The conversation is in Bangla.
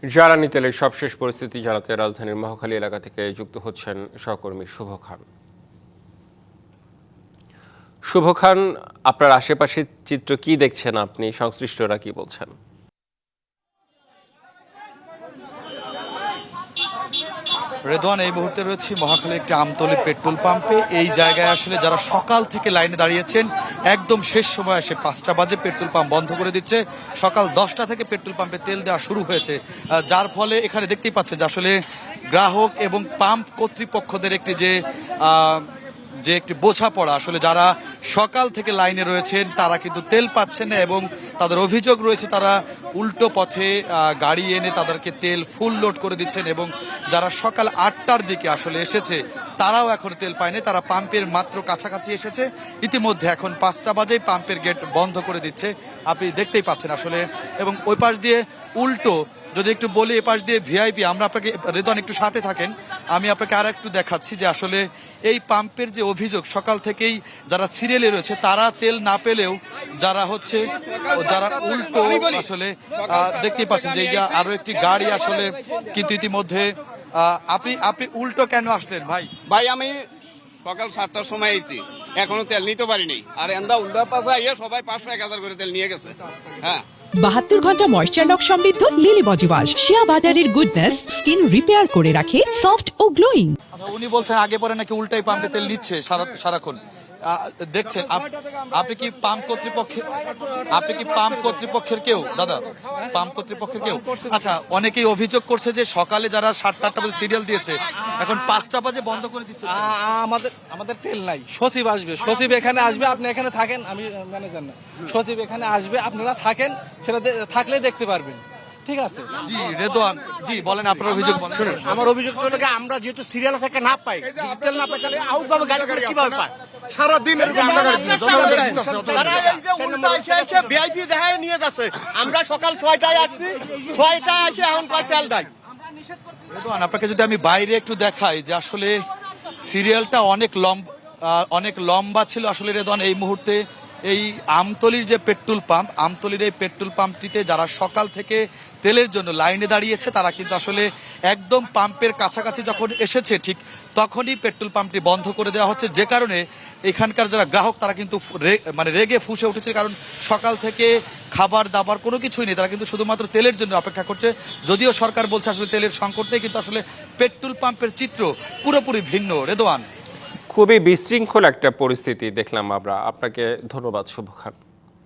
জ্বালানি তেলের সবশেষ পরিস্থিতি জানাতে রাজধানীর মহাখালী এলাকা থেকে যুক্ত হচ্ছেন সহকর্মী শুভ খান। শুভ খান, আপনার আশেপাশের চিত্র কি দেখছেন আপনি? সংশ্লিষ্টরা কি বলছেন? রেদওয়ান, এই মুহূর্তে রয়েছে মহাখালী একটি আমতলী পেট্রোল পাম্পে। এই জায়গায় আসলে যারা সকাল থেকে লাইনে দাঁড়িয়েছেন, একদম শেষ সময় এসে 5টা বাজে পেট্রোল পাম্প বন্ধ করে দিচ্ছে। সকাল 10টা থেকে পেট্রোল পাম্পে তেল দেওয়া শুরু হয়েছে, যার ফলে এখানে দেখতেই পাচ্ছেন যে আসলে গ্রাহক এবং পাম্প কর্তৃপক্ষদের একটি বোঝাপড়া, আসলে যারা সকাল থেকে লাইনে রয়েছেন তারা কিন্তু তেল পাচ্ছেন না এবং তাদের অভিযোগ রয়েছে তারা উল্টো পথে গাড়ি এনে তাদেরকে তেল ফুল লোড করে দিচ্ছেন এবং যারা সকাল 8টার দিকে আসলে এসেছে তারাও এখন তেল পায়নি। তারা পাম্পের মাত্র কাছাকাছি এসেছে, ইতিমধ্যে এখন 5টা বাজেই পাম্পের গেট বন্ধ করে দিচ্ছে, আপনি দেখতেই পাচ্ছেন আসলে। এবং ওই পাশ দিয়ে উল্টো যদি একটু বলি, এ পাশ দিয়ে ভিআইপি, আমরা আপনাকে রেদওয়ান একটু সাথে থাকেন, আমি আপনাকে আর একটু দেখাচ্ছি যে আসলে এই পাম্পের যে অভিযোগ, সকাল থেকেই যারা সিরিয়ালে রয়েছে তারা তেল না পেলেও যারা উল্টো আসলে দেখতেই পাচ্ছেন যে আরো একটি গাড়ি আসলে কিন্তু ইতিমধ্যে আপনি উল্টো কেন আসলেন ভাই? আমি সকাল 7টার সময় এসেছি, এখনো তেল নিতে পারিনি। আর এন্দা উল্টা পাশে আইয়া সবাই 500-1000 করে তেল নিয়ে গেছে। হ্যাঁ, 72 ঘন্টা ময়েশ্চার লক সমৃদ্ধ লিলি বডি ওয়াশ, শিয়া বাটারের গুডনেস স্কিন রিপেয়ার করে রাখে সফট ও গ্লোয়িং। উনি বলছেন আগে পরে নাকি উল্টাই পাম্পে তেল নিচ্ছে সারাক্ষণ। দেখছেন আপনি কি পাম্প কর্তৃপক্ষের কেউ? দাদা, পাম্প কর্তৃপক্ষের কেউ? আচ্ছা, অনেকেই অভিযোগ করছে যে সকালে যারা 7টা-8টা বাজে সিরিয়াল দিয়েছে এখন 5টা বাজে বন্ধ করে দিচ্ছে। আমাদের তেল নাই, সচিব আসবে, সচিব এখানে আসবে, আপনি এখানে থাকেন, আমি ম্যানেজার না, সচিব এখানে আসবে, আপনারা থাকেন, সেটা থাকলে দেখতে পারবেন। ঠিক আছে জি রেদওয়ান, জি বলেন আপনার অভিযোগ বলেন। আমার অভিযোগ হলো আমরা যেহেতু সিরিয়াল থেকে না পাই, তেল না পাই, তাহলে আউট ভাবে গাড়ি করে কিভাবে পাই? সারাদিন ভিআইপি দেখায় নিয়ে যাচ্ছে। আমরা সকাল 6টায় আসছি, 6টায় এসে এখন তেল দেয়। রেদওয়ান, আপনাকে যদি আমি বাইরে একটু দেখাই যে আসলে সিরিয়ালটা অনেক লম্বা ছিল আসলে। রেদওয়ান, এই মুহূর্তে এই আমতলীর যে পেট্রোল পাম্প, আমতলীর এই পেট্রোল পাম্পটিতে যারা সকাল থেকে তেলের জন্য লাইনে দাঁড়িয়েছে তারা কিন্তু আসলে একদম পাম্পের কাছাকাছি যখন এসেছে ঠিক তখনই পেট্রোল পাম্পটি বন্ধ করে দেওয়া হচ্ছে, যে কারণে এখানকার যারা গ্রাহক তারা কিন্তু রেগে ফুঁসে উঠেছে। কারণ সকাল থেকে খাবার দাবার কোনো কিছুই নেই, তারা কিন্তু শুধুমাত্র তেলের জন্য অপেক্ষা করছে। যদিও সরকার বলছে আসলে তেলের সংকট নেই, কিন্তু আসলে পেট্রোল পাম্পের চিত্র পুরোপুরি ভিন্ন। রেদওয়ান, খুবই বিশৃঙ্খল একটা পরিস্থিতি দেখলাম আমরা। আপনাকে ধন্যবাদ শুভ খান।